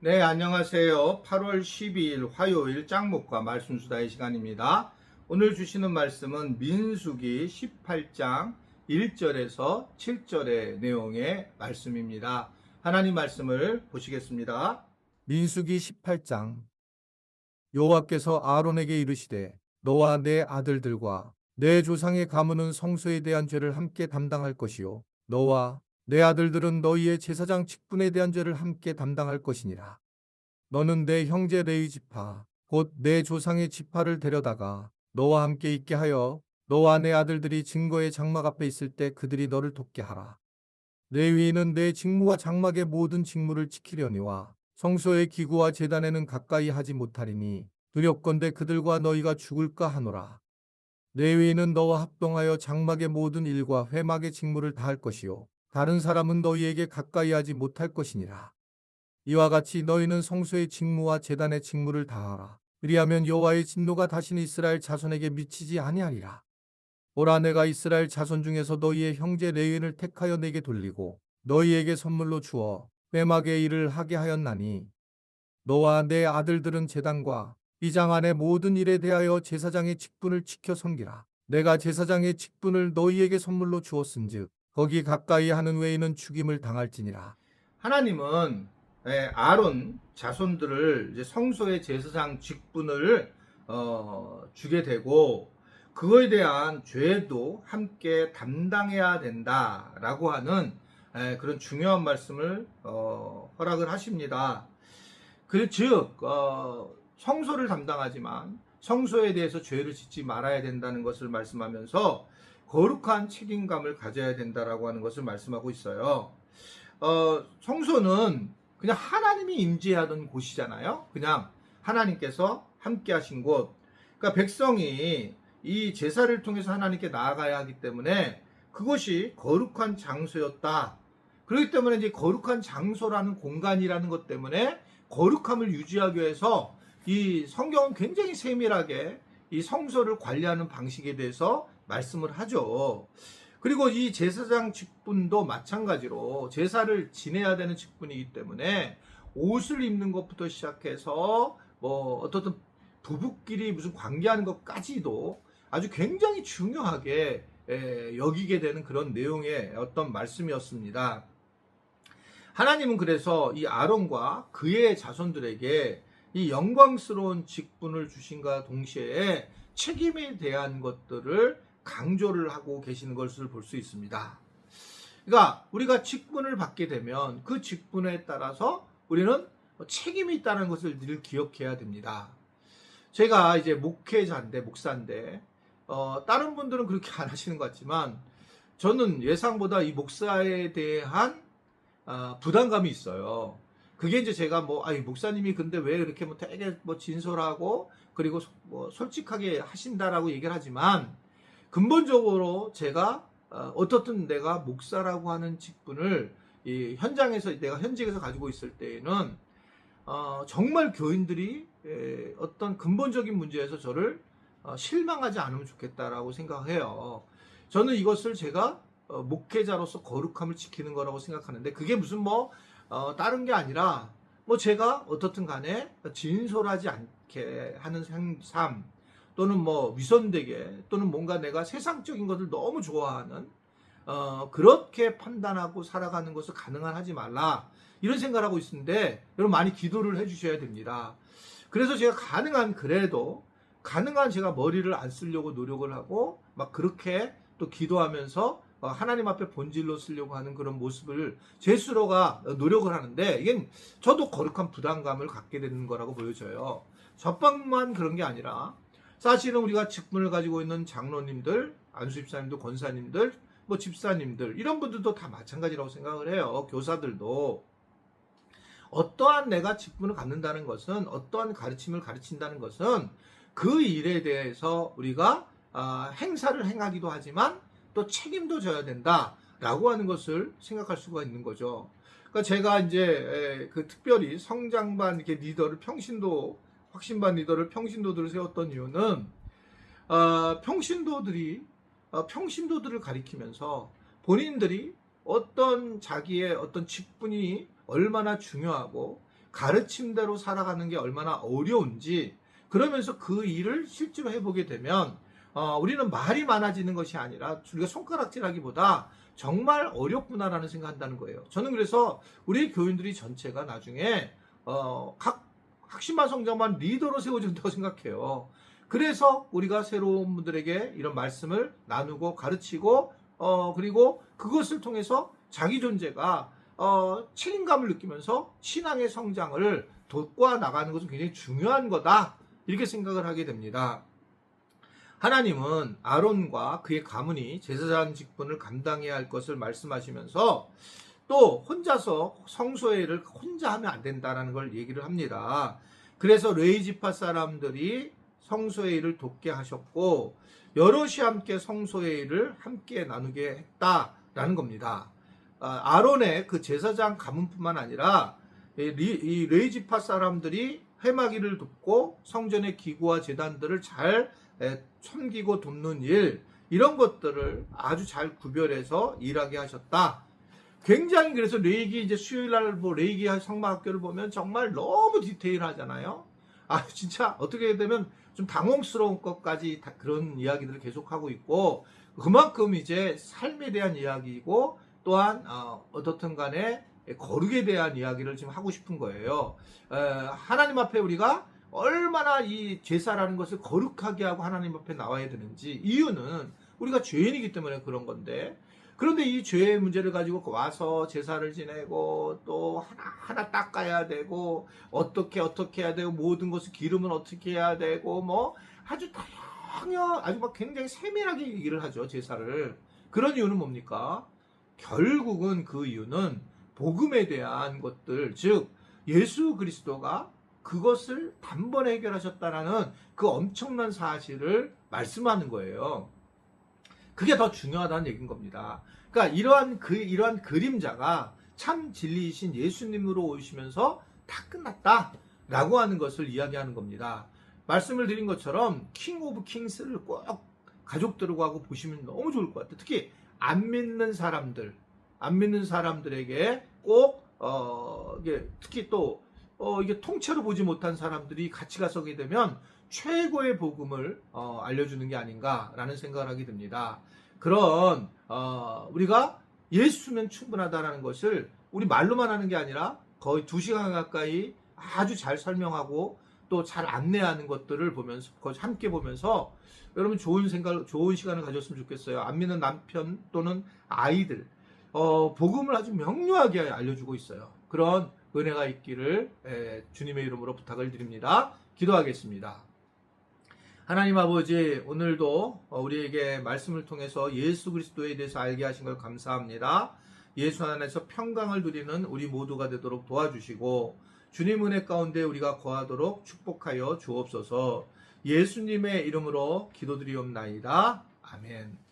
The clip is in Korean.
네, 안녕하세요. 8월 12일 화요일 짱목과 말씀수다의 시간입니다. 오늘 주시는 말씀은 민수기 18장 1절에서 7절의 내용의 말씀입니다. 하나님 말씀을 보시겠습니다. 민수기 18장 여호와께서 아론에게 이르시되 너와 내 아들들과 내 조상의 가문은 성소에 대한 죄를 함께 담당할 것이요 너와 내 아들들은 너희의 제사장 직분에 대한 죄를 함께 담당할 것이니라. 너는 내 형제 레위 지파 곧 내 조상의 지파를 데려다가 너와 함께 있게 하여 너와 내 아들들이 증거의 장막 앞에 있을 때 그들이 너를 돕게 하라. 레위인은 내 직무와 장막의 모든 직무를 지키려니와 성소의 기구와 제단에는 가까이 하지 못하리니 두렵건대 그들과 너희가 죽을까 하노라. 레위인은 너와 합동하여 장막의 모든 일과 회막의 직무를 다할 것이요 다른 사람은 너희에게 가까이 하지 못할 것이니라. 이와 같이 너희는 성소의 직무와 제단의 직무를 다하라. 그리하면 여호와의 진노가 다시는 이스라엘 자손에게 미치지 아니하리라. 보라, 내가 이스라엘 자손 중에서 너희의 형제 레위인을 택하여 내게 돌리고 너희에게 선물로 주어 회막의 일을 하게 하였나니 너와 내 아들들은 제단과 이장 안의 모든 일에 대하여 제사장의 직분을 지켜 섬기라. 내가 제사장의 직분을 너희에게 선물로 주었은즉 거기 가까이 하는 외에는 죽임을 당할지니라. 하나님은 아론 자손들을 이제 성소의 제사장 직분을 주게 되고 그거에 대한 죄도 함께 담당해야 된다라고 하는 그런 중요한 말씀을 허락을 하십니다. 즉 성소를 담당하지만 성소에 대해서 죄를 짓지 말아야 된다는 것을 말씀하면서 거룩한 책임감을 가져야 된다라고 하는 것을 말씀하고 있어요. 성소는 그냥 하나님이 임재하던 곳이잖아요. 그냥 하나님께서 함께 하신 곳. 그러니까 백성이 이 제사를 통해서 하나님께 나아가야 하기 때문에 그것이 거룩한 장소였다. 그렇기 때문에 이제 거룩한 장소라는 공간이라는 것 때문에 거룩함을 유지하기 위해서 이 성경은 굉장히 세밀하게 이 성소를 관리하는 방식에 대해서 말씀을 하죠. 그리고 이 제사장 직분도 마찬가지로 제사를 지내야 되는 직분이기 때문에 옷을 입는 것부터 시작해서 뭐 어떻든 부부끼리 무슨 관계하는 것까지도 아주 굉장히 중요하게 여기게 되는 그런 내용의 어떤 말씀이었습니다. 하나님은 그래서 이 아론과 그의 자손들에게 이 영광스러운 직분을 주신과 동시에 책임에 대한 것들을 강조를 하고 계시는 것을 볼 수 있습니다. 그러니까 우리가 직분을 받게 되면 그 직분에 따라서 우리는 책임이 있다는 것을 늘 기억해야 됩니다. 제가 이제 목회자인데, 목사인데, 다른 분들은 그렇게 안 하시는 것 같지만, 저는 예상보다 이 목사에 대한 부담감이 있어요. 그게 이제 제가 목사님이 근데 왜 이렇게 되게 진솔하고, 그리고 솔직하게 하신다라고 얘기를 하지만, 근본적으로 제가 어떻든 내가 목사라고 하는 직분을 이 현장에서 내가 현직에서 가지고 있을 때에는 정말 교인들이 어떤 근본적인 문제에서 저를 실망하지 않으면 좋겠다라고 생각해요. 저는 이것을 제가 목회자로서 거룩함을 지키는 거라고 생각하는데 그게 무슨 다른 게 아니라 제가 어떻든 간에 진솔하지 않게 하는 삶 또는 위선되게 또는 뭔가 내가 세상적인 것을 너무 좋아하는 그렇게 판단하고 살아가는 것을 가능하지 말라 이런 생각을 하고 있는데 여러분 많이 기도를 해주셔야 됩니다. 그래서 제가 가능한 제가 머리를 안 쓰려고 노력을 하고 막 그렇게 또 기도하면서 하나님 앞에 본질로 쓰려고 하는 그런 모습을 제 스스로가 노력을 하는데 이게 저도 거룩한 부담감을 갖게 되는 거라고 보여져요. 저뿐만 그런 게 아니라 사실은 우리가 직분을 가지고 있는 장로님들, 안수집사님들, 권사님들, 집사님들 이런 분들도 다 마찬가지라고 생각을 해요. 교사들도 어떠한 내가 직분을 갖는다는 것은 어떠한 가르침을 가르친다는 것은 그 일에 대해서 우리가 행사를 행하기도 하지만 또 책임도 져야 된다라고 하는 것을 생각할 수가 있는 거죠. 그러니까 제가 이제 특별히 성장반 이렇게 리더를 확신반 리더를 평신도들을 세웠던 이유는 평신도들을 가리키면서 본인들이 어떤 자기의 어떤 직분이 얼마나 중요하고 가르침대로 살아가는 게 얼마나 어려운지, 그러면서 그 일을 실제로 해보게 되면 우리는 말이 많아지는 것이 아니라 우리가 손가락질하기보다 정말 어렵구나라는 생각한다는 거예요. 저는 그래서 우리 교인들이 전체가 나중에 각 확신만 성장만 리더로 세워진다고 생각해요. 그래서 우리가 새로운 분들에게 이런 말씀을 나누고 가르치고 그리고 그것을 통해서 자기 존재가 책임감을 느끼면서 신앙의 성장을 돕고 나가는 것은 굉장히 중요한 거다, 이렇게 생각을 하게 됩니다. 하나님은 아론과 그의 가문이 제사장 직분을 감당해야 할 것을 말씀하시면서 또 혼자서 성소의 일을 혼자 하면 안 된다는 걸 얘기를 합니다. 그래서 레위 지파 사람들이 성소의 일을 돕게 하셨고 여럿이 함께 성소의 일을 함께 나누게 했다라는 겁니다. 아론의 그 제사장 가문뿐만 아니라 이 레위 지파 사람들이 회막일을 돕고 성전의 기구와 제단들을 잘 섬기고 돕는 일, 이런 것들을 아주 잘 구별해서 일하게 하셨다. 굉장히, 그래서 레위기 이제 수요일날 레위기 성막학교를 보면 정말 너무 디테일하잖아요. 진짜 어떻게 되면 좀 당혹스러운 것까지 다 그런 이야기들을 계속하고 있고, 그만큼 이제 삶에 대한 이야기이고 또한 어떻든 간에 거룩에 대한 이야기를 지금 하고 싶은 거예요. 하나님 앞에 우리가 얼마나 이 제사라는 것을 거룩하게 하고 하나님 앞에 나와야 되는지, 이유는 우리가 죄인이기 때문에 그런 건데, 그런데 이 죄의 문제를 가지고 와서 제사를 지내고 또 하나하나 닦아야 되고 어떻게 해야 되고 모든 것을 기름은 어떻게 해야 되고 뭐 아주 다양한, 아주 막 굉장히 세밀하게 얘기를 하죠, 제사를. 그런 이유는 뭡니까? 결국은 그 이유는 복음에 대한 것들, 즉 예수 그리스도가 그것을 단번에 해결하셨다라는 그 엄청난 사실을 말씀하는 거예요. 그게 더 중요하다는 얘기인 겁니다. 그러니까 이러한 그림자가 참 진리이신 예수님으로 오시면서 다 끝났다라고 하는 것을 이야기하는 겁니다. 말씀을 드린 것처럼 킹 오브 킹스를 꼭 가족들하고 하고 보시면 너무 좋을 것 같아요. 특히 안 믿는 사람들에게 꼭 이게 특히 또 이게 통째로 보지 못한 사람들이 같이 가서게 되면 최고의 복음을 알려주는 게 아닌가라는 생각을 하게 됩니다. 그런 우리가 예수면 충분하다라는 것을 우리 말로만 하는 게 아니라 거의 2시간 가까이 아주 잘 설명하고 또 잘 안내하는 것들을 보면서 함께 보면서 여러분 좋은 시간을 가졌으면 좋겠어요. 안 믿는 남편 또는 아이들 복음을 아주 명료하게 알려주고 있어요. 그런 은혜가 있기를 주님의 이름으로 부탁을 드립니다. 기도하겠습니다. 하나님 아버지, 오늘도 우리에게 말씀을 통해서 예수 그리스도에 대해서 알게 하신 걸 감사합니다. 예수 안에서 평강을 누리는 우리 모두가 되도록 도와주시고 주님 은혜 가운데 우리가 거하도록 축복하여 주옵소서. 예수님의 이름으로 기도드리옵나이다. 아멘.